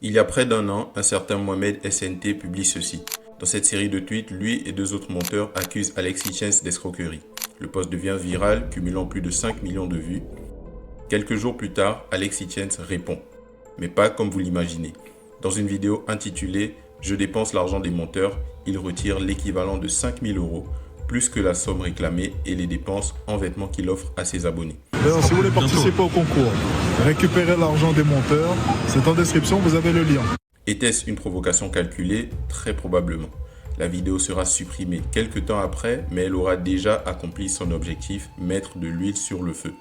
Il y a près d'un an, un certain Mohamed SNT publie ceci. Dans cette série de tweets, lui et deux autres monteurs accusent Alex Hitchens d'escroquerie. Le post devient viral, cumulant plus de 5 millions de vues. Quelques jours plus tard, Alex Hitchens répond. Mais pas comme vous l'imaginez. Dans une vidéo intitulée « Je dépense l'argent des monteurs », il retire l'équivalent de 5 000 €, plus que la somme réclamée, et les dépenses en vêtements qu'il offre à ses abonnés. Alors, si vous voulez participer au concours, récupérer l'argent des monteurs, c'est en description, vous avez le lien. Était-ce une provocation calculée? Très probablement. La vidéo sera supprimée quelques temps après, mais elle aura déjà accompli son objectif, mettre de l'huile sur le feu.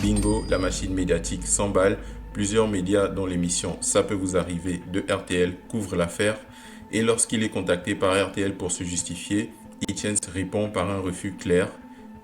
Bingo, la machine médiatique s'emballe. Plusieurs médias dont l'émission Ça peut vous arriver de RTL couvrent l'affaire. Et lorsqu'il est contacté par RTL pour se justifier, Hitchens répond par un refus clair,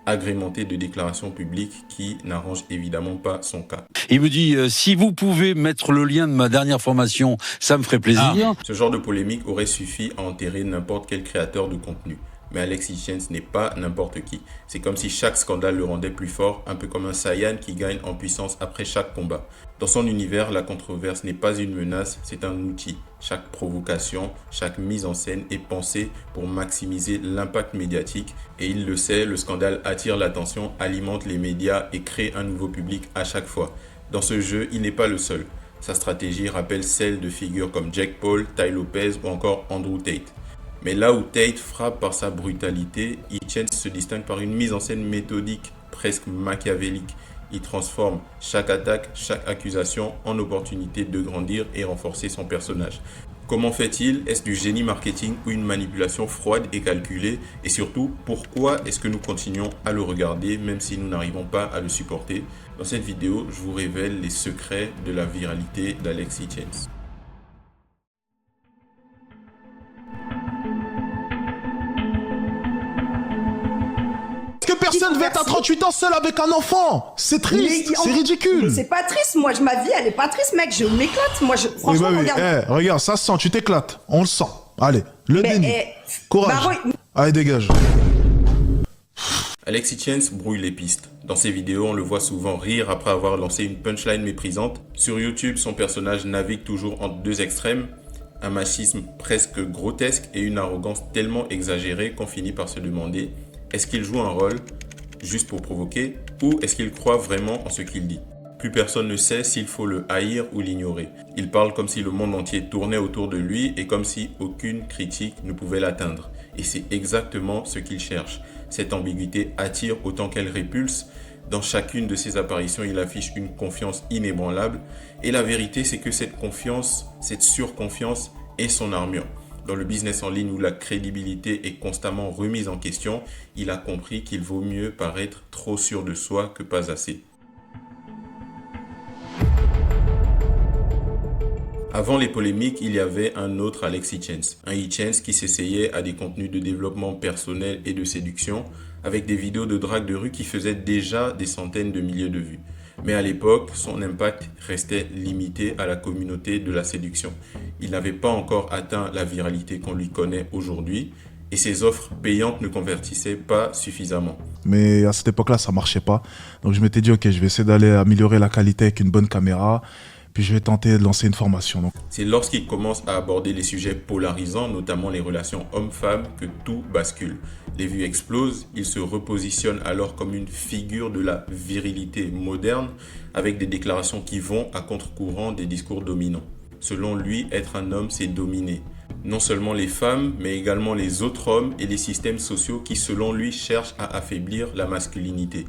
agrémenté de déclarations publiques qui n'arrangent évidemment pas son cas. Il me dit si vous pouvez mettre le lien de ma dernière formation, ça me ferait plaisir. Ce genre de polémique aurait suffi à enterrer n'importe quel créateur de contenu. Mais Alex Hitchens n'est pas n'importe qui. C'est comme si chaque scandale le rendait plus fort, un peu comme un Saiyan qui gagne en puissance après chaque combat. Dans son univers, la controverse n'est pas une menace, c'est un outil. Chaque provocation, chaque mise en scène est pensée pour maximiser l'impact médiatique. Et il le sait, le scandale attire l'attention, alimente les médias et crée un nouveau public à chaque fois. Dans ce jeu, il n'est pas le seul. Sa stratégie rappelle celle de figures comme Jake Paul, Tai Lopez ou encore Andrew Tate. Mais là où Tate frappe par sa brutalité, Hitchens se distingue par une mise en scène méthodique, presque machiavélique. Il transforme chaque attaque, chaque accusation en opportunité de grandir et renforcer son personnage. Comment fait-il? Est-ce du génie marketing ou une manipulation froide et calculée? Et surtout, pourquoi est-ce que nous continuons à le regarder même si nous n'arrivons pas à le supporter? Dans cette vidéo, je vous révèle les secrets de la viralité d'Alex Hitchens. Est-ce que personne veut être à 38 ans seul avec un enfant? C'est triste, c'est ridicule. C'est pas triste, moi, ma vie, elle est pas triste, mec, je m'éclate, moi, franchement, oui. regarde. Regarde, ça se sent, tu t'éclates, on le sent. Allez, le déni. Courage. Allez, dégage. Alex Hitchens brouille les pistes. Dans ses vidéos, on le voit souvent rire après avoir lancé une punchline méprisante. Sur YouTube, son personnage navigue toujours entre deux extrêmes, un machisme presque grotesque et une arrogance tellement exagérée qu'on finit par se demander est-ce qu'il joue un rôle juste pour provoquer ou est-ce qu'il croit vraiment en ce qu'il dit? Plus personne ne sait s'il faut le haïr ou l'ignorer. Il parle comme si le monde entier tournait autour de lui et comme si aucune critique ne pouvait l'atteindre. Et c'est exactement ce qu'il cherche. Cette ambiguïté attire autant qu'elle répulse. Dans chacune de ses apparitions, il affiche une confiance inébranlable. Et la vérité, c'est que cette confiance, cette surconfiance est son armure. Dans le business en ligne où la crédibilité est constamment remise en question, il a compris qu'il vaut mieux paraître trop sûr de soi que pas assez. Avant les polémiques, il y avait un autre Alex Hitchens. Un Hitchens qui s'essayait à des contenus de développement personnel et de séduction, avec des vidéos de drague de rue qui faisaient déjà des centaines de milliers de vues. Mais à l'époque, son impact restait limité à la communauté de la séduction. Il n'avait pas encore atteint la viralité qu'on lui connaît aujourd'hui et ses offres payantes ne convertissaient pas suffisamment. Mais à cette époque-là, ça marchait pas. Donc je m'étais dit, ok, je vais essayer d'aller améliorer la qualité avec une bonne caméra. Puis je vais tenter de lancer une formation. C'est lorsqu'il commence à aborder les sujets polarisants, notamment les relations hommes-femmes, que tout bascule. Les vues explosent, il se repositionne alors comme une figure de la virilité moderne, avec des déclarations qui vont à contre-courant des discours dominants. Selon lui, être un homme, c'est dominer. Non seulement les femmes, mais également les autres hommes et les systèmes sociaux qui, selon lui, cherchent à affaiblir la masculinité.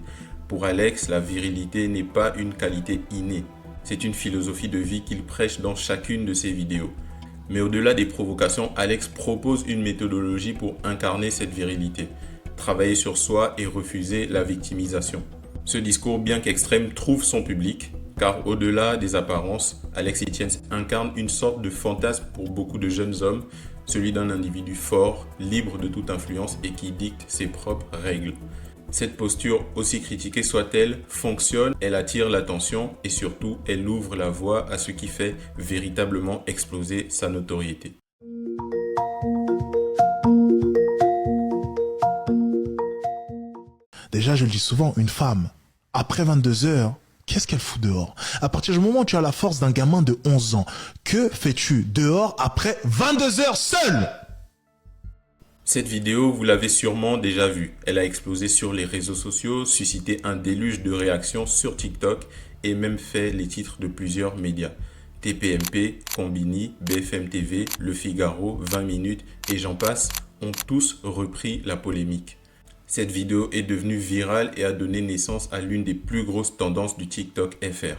Pour Alex, la virilité n'est pas une qualité innée. C'est une philosophie de vie qu'il prêche dans chacune de ses vidéos. Mais au-delà des provocations, Alex propose une méthodologie pour incarner cette virilité. Travailler sur soi et refuser la victimisation. Ce discours, bien qu'extrême, trouve son public, car au-delà des apparences, Alex Hitchens incarne une sorte de fantasme pour beaucoup de jeunes hommes, celui d'un individu fort, libre de toute influence et qui dicte ses propres règles. Cette posture, aussi critiquée soit-elle, fonctionne, elle attire l'attention et surtout, elle ouvre la voie à ce qui fait véritablement exploser sa notoriété. Déjà, je le dis souvent, une femme, après 22 heures, qu'est-ce qu'elle fout dehors? À partir du moment où tu as la force d'un gamin de 11 ans, que fais-tu dehors après 22 heures seul? Cette vidéo, vous l'avez sûrement déjà vue. Elle a explosé sur les réseaux sociaux, suscité un déluge de réactions sur TikTok et même fait les titres de plusieurs médias. TPMP, Combini, BFM TV, Le Figaro, 20 minutes et j'en passe ont tous repris la polémique. Cette vidéo est devenue virale et a donné naissance à l'une des plus grosses tendances du TikTok FR.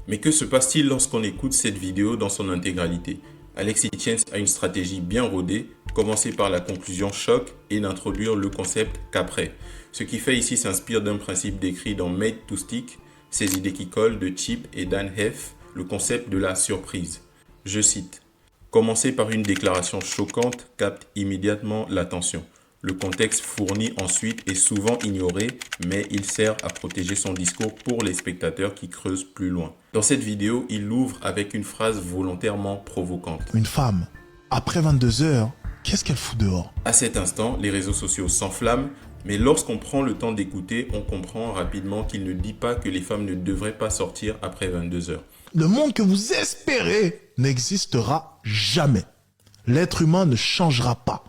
Mais que se passe-t-il lorsqu'on écoute cette vidéo dans son intégralité? Alexis Etienne a une stratégie bien rodée, commencer par la conclusion choc et n'introduire le concept qu'après. Ce qui fait ici s'inspire d'un principe décrit dans Made to Stick, Ces idées qui collent de Chip et Dan Heath, le concept de la surprise. Je cite, « Commencer par une déclaration choquante capte immédiatement l'attention. Le contexte fourni ensuite est souvent ignoré, mais il sert à protéger son discours pour les spectateurs qui creusent plus loin. » Dans cette vidéo, il l'ouvre avec une phrase volontairement provocante. Une femme, après 22 heures, qu'est-ce qu'elle fout dehors? À cet instant, les réseaux sociaux s'enflamment, mais lorsqu'on prend le temps d'écouter, on comprend rapidement qu'il ne dit pas que les femmes ne devraient pas sortir après 22 heures. Le monde que vous espérez n'existera jamais. L'être humain ne changera pas.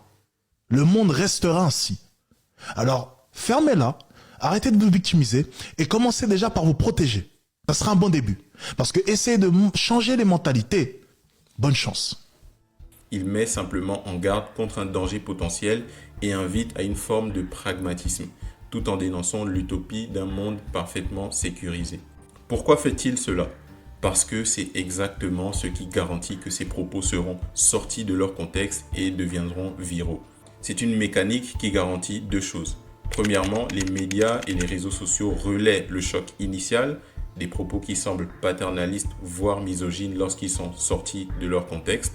Le monde restera ainsi. Alors, fermez-la, arrêtez de vous victimiser et commencez déjà par vous protéger. Ça sera un bon début. Parce que essayer de changer les mentalités, bonne chance. Il met simplement en garde contre un danger potentiel et invite à une forme de pragmatisme, tout en dénonçant l'utopie d'un monde parfaitement sécurisé. Pourquoi fait-il cela? Parce que c'est exactement ce qui garantit que ces propos seront sortis de leur contexte et deviendront viraux. C'est une mécanique qui garantit deux choses. Premièrement, les médias et les réseaux sociaux relaient le choc initial, des propos qui semblent paternalistes, voire misogynes lorsqu'ils sont sortis de leur contexte.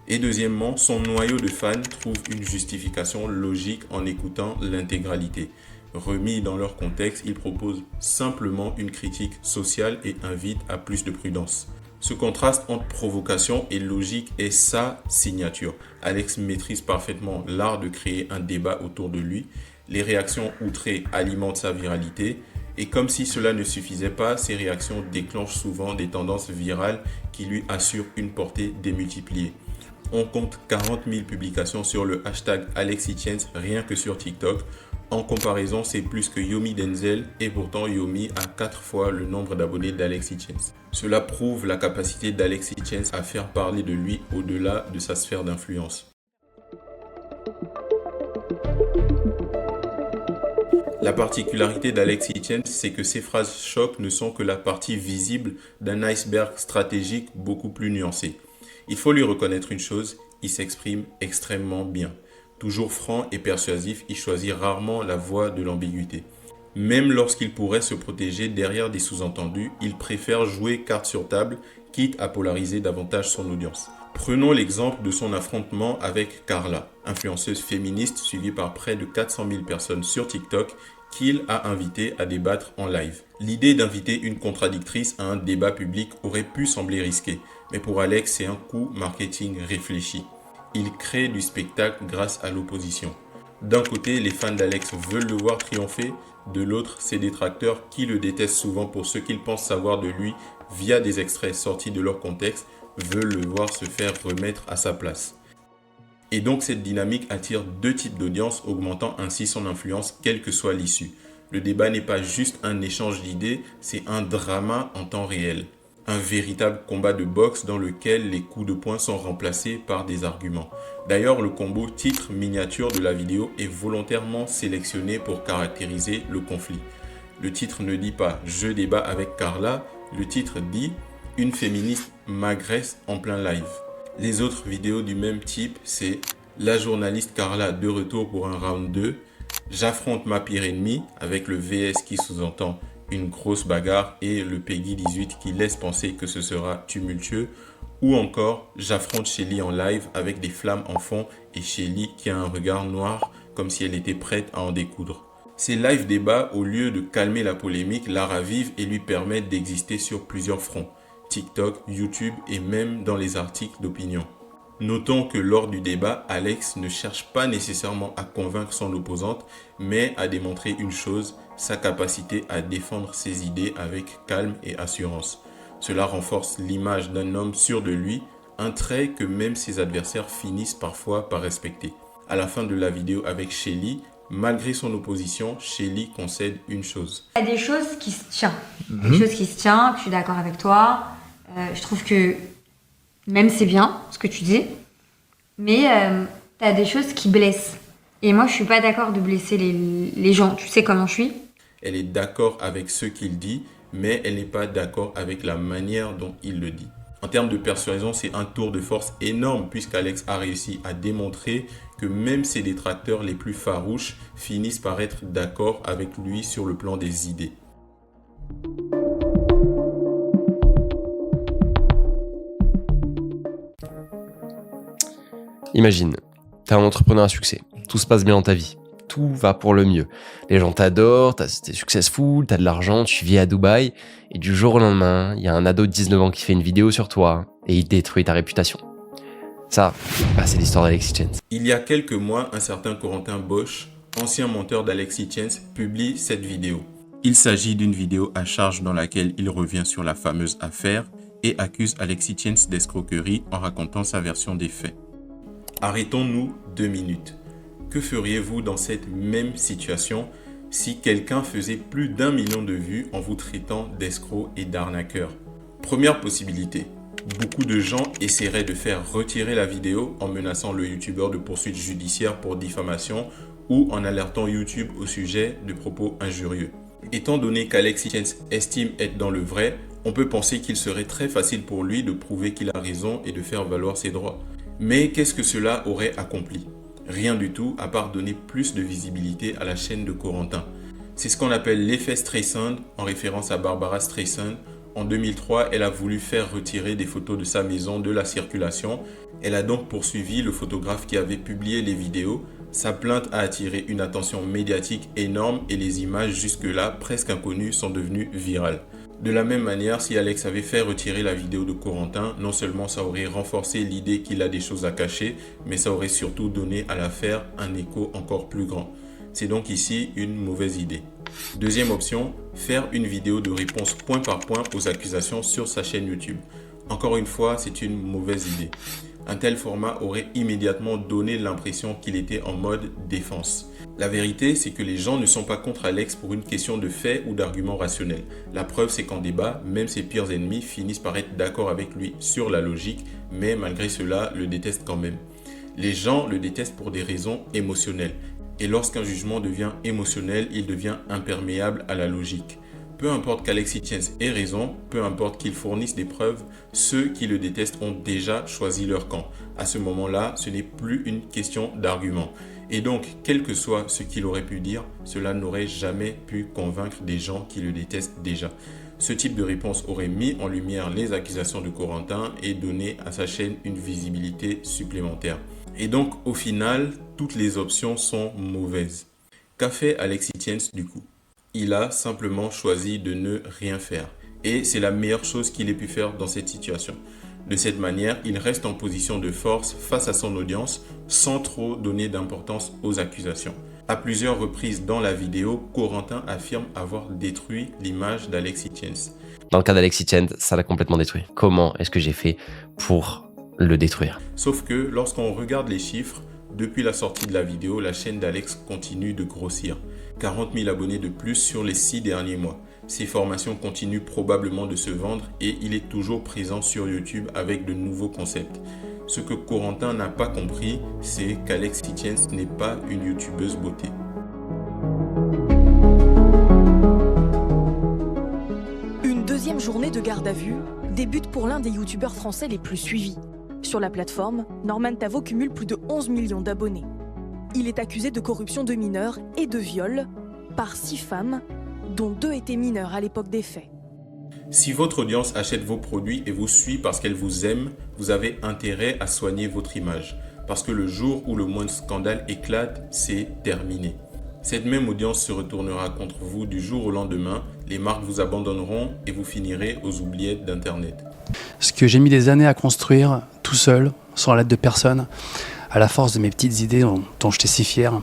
Et deuxièmement, son noyau de fans trouve une justification logique en écoutant l'intégralité. Remis dans leur contexte, ils proposent simplement une critique sociale et invitent à plus de prudence. Ce contraste entre provocation et logique est sa signature. Alex maîtrise parfaitement l'art de créer un débat autour de lui. Les réactions outrées alimentent sa viralité. Et comme si cela ne suffisait pas, ces réactions déclenchent souvent des tendances virales qui lui assurent une portée démultipliée. On compte 40 000 publications sur le hashtag Alexis Etienne rien que sur TikTok. En comparaison, c'est plus que Yomi Denzel et pourtant Yomi a 4 fois le nombre d'abonnés d'Alexis Etienne. Cela prouve la capacité d'Alexis Etienne à faire parler de lui au-delà de sa sphère d'influence. La particularité d'Alexis Etienne, c'est que ses phrases choc ne sont que la partie visible d'un iceberg stratégique beaucoup plus nuancé. Il faut lui reconnaître une chose, il s'exprime extrêmement bien. Toujours franc et persuasif, il choisit rarement la voie de l'ambiguïté. Même lorsqu'il pourrait se protéger derrière des sous-entendus, il préfère jouer carte sur table, quitte à polariser davantage son audience. Prenons l'exemple de son affrontement avec Carla, influenceuse féministe suivie par près de 400 000 personnes sur TikTok, qu'il a invité à débattre en live. L'idée d'inviter une contradictrice à un débat public aurait pu sembler risquée, mais pour Alex, c'est un coup marketing réfléchi. Il crée du spectacle grâce à l'opposition. D'un côté, les fans d'Alex veulent le voir triompher, de l'autre, ses détracteurs qui le détestent souvent pour ce qu'ils pensent savoir de lui via des extraits sortis de leur contexte, veulent le voir se faire remettre à sa place. Et donc cette dynamique attire deux types d'audience, augmentant ainsi son influence quelle que soit l'issue. Le débat n'est pas juste un échange d'idées, c'est un drama en temps réel. Un véritable combat de boxe dans lequel les coups de poing sont remplacés par des arguments. D'ailleurs, le combo titre miniature de la vidéo est volontairement sélectionné pour caractériser le conflit. Le titre ne dit pas « Je débat avec Carla », le titre dit « Une féministe m'agresse en plein live ». Les autres vidéos du même type, c'est « La journaliste Carla de retour pour un round 2 »,« J'affronte ma pire ennemie » avec le VS qui sous-entend une grosse bagarre et le Peggy 18 qui laisse penser que ce sera tumultueux, ou encore j'affronte Shelly en live avec des flammes en fond et Shelly qui a un regard noir comme si elle était prête à en découdre. Ces live débats, au lieu de calmer la polémique, la ravivent et lui permettent d'exister sur plusieurs fronts, TikTok, YouTube et même dans les articles d'opinion. Notons que lors du débat, Alex ne cherche pas nécessairement à convaincre son opposante, mais à démontrer une chose, sa capacité à défendre ses idées avec calme et assurance. Cela renforce l'image d'un homme sûr de lui, un trait que même ses adversaires finissent parfois par respecter. À la fin de la vidéo avec Shelly, malgré son opposition, Shelly concède une chose. Il y a des choses qui se tiennent. Des choses qui se tiennent, que je suis d'accord avec toi. Je trouve que même c'est bien ce que tu dis, mais t'as des choses qui blessent. Et moi, je suis pas d'accord de blesser les gens. Tu sais comment je suis? Elle est d'accord avec ce qu'il dit, mais elle n'est pas d'accord avec la manière dont il le dit. En termes de persuasion, c'est un tour de force énorme puisqu'Alex a réussi à démontrer que même ses détracteurs les plus farouches finissent par être d'accord avec lui sur le plan des idées. Imagine, t'es un entrepreneur à succès, tout se passe bien dans ta vie, tout va pour le mieux. Les gens t'adorent, t'es successful, t'as de l'argent, tu vis à Dubaï, et du jour au lendemain, il y a un ado de 19 ans qui fait une vidéo sur toi, et il détruit ta réputation. Ça, c'est l'histoire d'Alexis Chance. Il y a quelques mois, un certain Corentin Bosch, ancien monteur d'Alexis Chance, publie cette vidéo. Il s'agit d'une vidéo à charge dans laquelle il revient sur la fameuse affaire et accuse Alexis Chance d'escroquerie en racontant sa version des faits. Arrêtons-nous 2 minutes. Que feriez-vous dans cette même situation si quelqu'un faisait plus d'1 million de vues en vous traitant d'escroc et d'arnaqueur? Première possibilité, beaucoup de gens essaieraient de faire retirer la vidéo en menaçant le youtubeur de poursuites judiciaires pour diffamation ou en alertant YouTube au sujet de propos injurieux. Étant donné qu'Alexis Chance estime être dans le vrai, on peut penser qu'il serait très facile pour lui de prouver qu'il a raison et de faire valoir ses droits. Mais qu'est-ce que cela aurait accompli? Rien du tout, à part donner plus de visibilité à la chaîne de Corentin. C'est ce qu'on appelle l'effet Streisand, en référence à Barbara Streisand. En 2003, elle a voulu faire retirer des photos de sa maison de la circulation. Elle a donc poursuivi le photographe qui avait publié les vidéos. Sa plainte a attiré une attention médiatique énorme et les images jusque-là presque inconnues sont devenues virales. De la même manière, si Alex avait fait retirer la vidéo de Corentin, non seulement ça aurait renforcé l'idée qu'il a des choses à cacher, mais ça aurait surtout donné à l'affaire un écho encore plus grand. C'est donc ici une mauvaise idée. Deuxième option, faire une vidéo de réponse point par point aux accusations sur sa chaîne YouTube. Encore une fois, c'est une mauvaise idée. Un tel format aurait immédiatement donné l'impression qu'il était en mode défense. La vérité, c'est que les gens ne sont pas contre Alex pour une question de fait ou d'argument rationnel. La preuve, c'est qu'en débat, même ses pires ennemis finissent par être d'accord avec lui sur la logique, mais malgré cela, le détestent quand même. Les gens le détestent pour des raisons émotionnelles. Et lorsqu'un jugement devient émotionnel, il devient imperméable à la logique. Peu importe qu'Alexis Chance ait raison, peu importe qu'il fournisse des preuves, ceux qui le détestent ont déjà choisi leur camp. À ce moment-là, ce n'est plus une question d'argument. Et donc, quel que soit ce qu'il aurait pu dire, cela n'aurait jamais pu convaincre des gens qui le détestent déjà. Ce type de réponse aurait mis en lumière les accusations de Corentin et donné à sa chaîne une visibilité supplémentaire. Et donc, au final, toutes les options sont mauvaises. Qu'a fait Alexis Chance du coup? Il a simplement choisi de ne rien faire. Et c'est la meilleure chose qu'il ait pu faire dans cette situation. De cette manière, il reste en position de force face à son audience sans trop donner d'importance aux accusations. À plusieurs reprises dans la vidéo, Corentin affirme avoir détruit l'image d'Alexis Chance. Dans le cas d'Alexis Chance, ça l'a complètement détruit. Comment est-ce que j'ai fait pour le détruire? Sauf que lorsqu'on regarde les chiffres, depuis la sortie de la vidéo, la chaîne d'Alex continue de grossir. 40 000 abonnés de plus sur les 6 derniers mois. Ses formations continuent probablement de se vendre et il est toujours présent sur YouTube avec de nouveaux concepts. Ce que Corentin n'a pas compris, c'est qu'Alexis Chance n'est pas une youtubeuse beauté. Une deuxième journée de garde à vue débute pour l'un des youtubeurs français les plus suivis. Sur la plateforme, Norman Tavo cumule plus de 11 millions d'abonnés. Il est accusé de corruption de mineurs et de viol par 6 femmes, dont 2 étaient mineures à l'époque des faits. Si votre audience achète vos produits et vous suit parce qu'elle vous aime, vous avez intérêt à soigner votre image. Parce que le jour où le moindre scandale éclate, c'est terminé. Cette même audience se retournera contre vous du jour au lendemain, les marques vous abandonneront et vous finirez aux oubliettes d'Internet. Ce que j'ai mis des années à construire, tout seul, sans l'aide de personne, à la force de mes petites idées dont j'étais si fier,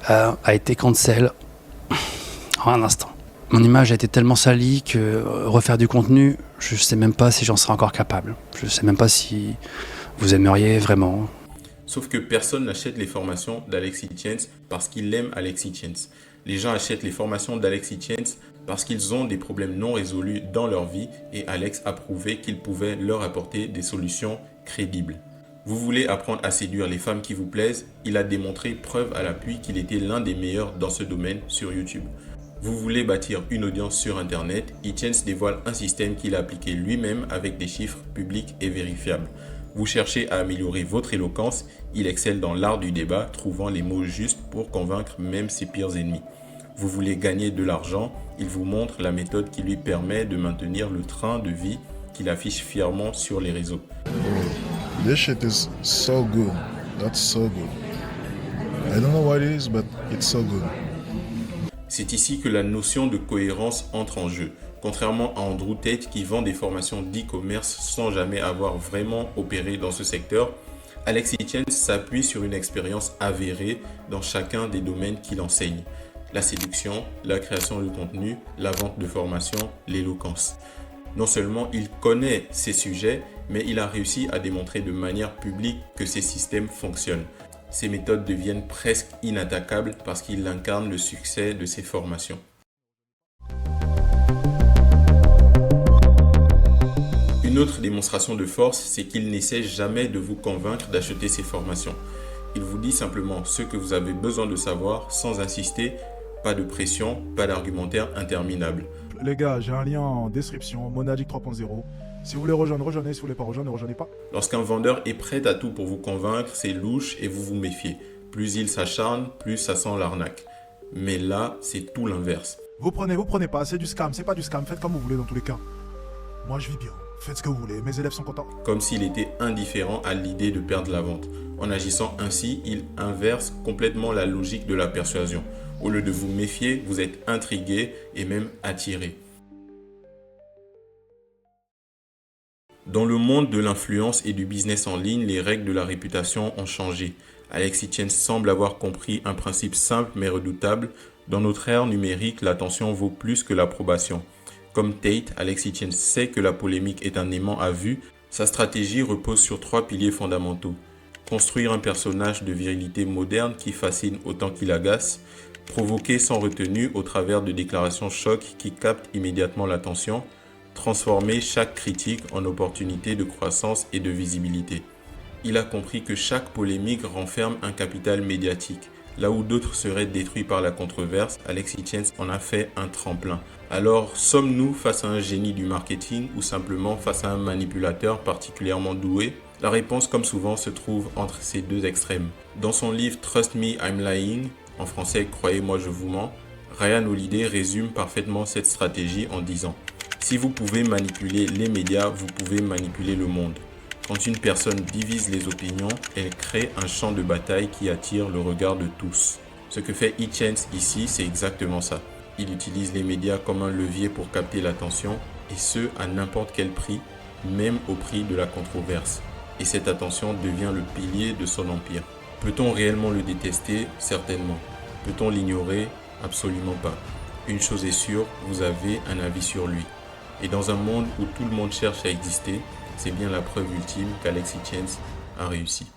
a été cancel en un instant. Mon image a été tellement salie que refaire du contenu, je ne sais même pas si j'en serais encore capable. Je ne sais même pas si vous aimeriez vraiment. Sauf que personne n'achète les formations d'Alexis Thiens parce qu'il aime Alexis Thiens. Les gens achètent les formations d'Alexis Thiens parce qu'ils ont des problèmes non résolus dans leur vie et Alex a prouvé qu'il pouvait leur apporter des solutions crédibles. Vous voulez apprendre à séduire les femmes qui vous plaisent? Il a démontré preuve à l'appui qu'il était l'un des meilleurs dans ce domaine sur YouTube. Vous voulez bâtir une audience sur Internet? Etienne dévoile un système qu'il a appliqué lui-même avec des chiffres publics et vérifiables. Vous cherchez à améliorer votre éloquence? Il excelle dans l'art du débat, trouvant les mots justes pour convaincre même ses pires ennemis. Vous voulez gagner de l'argent? Il vous montre la méthode qui lui permet de maintenir le train de vie qu'il affiche fièrement sur les réseaux. This shit is so good. That's so good. I don't know what it is, but it's so good. C'est ici que la notion de cohérence entre en jeu. Contrairement à Andrew Tate qui vend des formations d'e-commerce sans jamais avoir vraiment opéré dans ce secteur, Alexis Thiens s'appuie sur une expérience avérée dans chacun des domaines qu'il enseigne. La séduction, la création de contenu, la vente de formation, l'éloquence. Non seulement il connaît ces sujets, mais il a réussi à démontrer de manière publique que ces systèmes fonctionnent. Ces méthodes deviennent presque inattaquables parce qu'il incarne le succès de ses formations. Une autre démonstration de force, c'est qu'il n'essaie jamais de vous convaincre d'acheter ses formations. Il vous dit simplement ce que vous avez besoin de savoir sans insister, pas de pression, pas d'argumentaire interminable. Les gars, j'ai un lien en description, Monadic 3.0. Si vous voulez rejoindre, rejoignez. Si vous voulez pas rejoindre, ne rejoignez pas. Lorsqu'un vendeur est prêt à tout pour vous convaincre, c'est louche et vous vous méfiez. Plus il s'acharne, plus ça sent l'arnaque. Mais là, c'est tout l'inverse. Vous prenez pas, c'est du scam, c'est pas du scam, faites comme vous voulez dans tous les cas. Moi je vis bien, faites ce que vous voulez, mes élèves sont contents. Comme s'il était indifférent à l'idée de perdre la vente. En agissant ainsi, il inverse complètement la logique de la persuasion. Au lieu de vous méfier, vous êtes intrigué et même attiré. Dans le monde de l'influence et du business en ligne, les règles de la réputation ont changé. Alexis Thiens semble avoir compris un principe simple mais redoutable. Dans notre ère numérique, l'attention vaut plus que l'approbation. Comme Tate, Alexis Thiens sait que la polémique est un aimant à vue. Sa stratégie repose sur 3 piliers fondamentaux. Construire un personnage de virilité moderne qui fascine autant qu'il agace. Provoquer sans retenue au travers de déclarations choc qui captent immédiatement l'attention. Transformer chaque critique en opportunité de croissance et de visibilité. Il a compris que chaque polémique renferme un capital médiatique. Là où d'autres seraient détruits par la controverse, Alexis Thiens en a fait un tremplin. Alors, sommes-nous face à un génie du marketing ou simplement face à un manipulateur particulièrement doué? La réponse, comme souvent, se trouve entre ces deux extrêmes. Dans son livre Trust Me, I'm Lying, en français Croyez-moi, je vous mens, Ryan Holiday résume parfaitement cette stratégie en disant « Si vous pouvez manipuler les médias, vous pouvez manipuler le monde. Quand une personne divise les opinions, elle crée un champ de bataille qui attire le regard de tous. » Ce que fait Etienne ici, c'est exactement ça. Il utilise les médias comme un levier pour capter l'attention, et ce, à n'importe quel prix, même au prix de la controverse. Et cette attention devient le pilier de son empire. Peut-on réellement le détester? Certainement. Peut-on l'ignorer? Absolument pas. Une chose est sûre, vous avez un avis sur lui. Et dans un monde où tout le monde cherche à exister, c'est bien la preuve ultime qu'Alexis Thiens a réussi.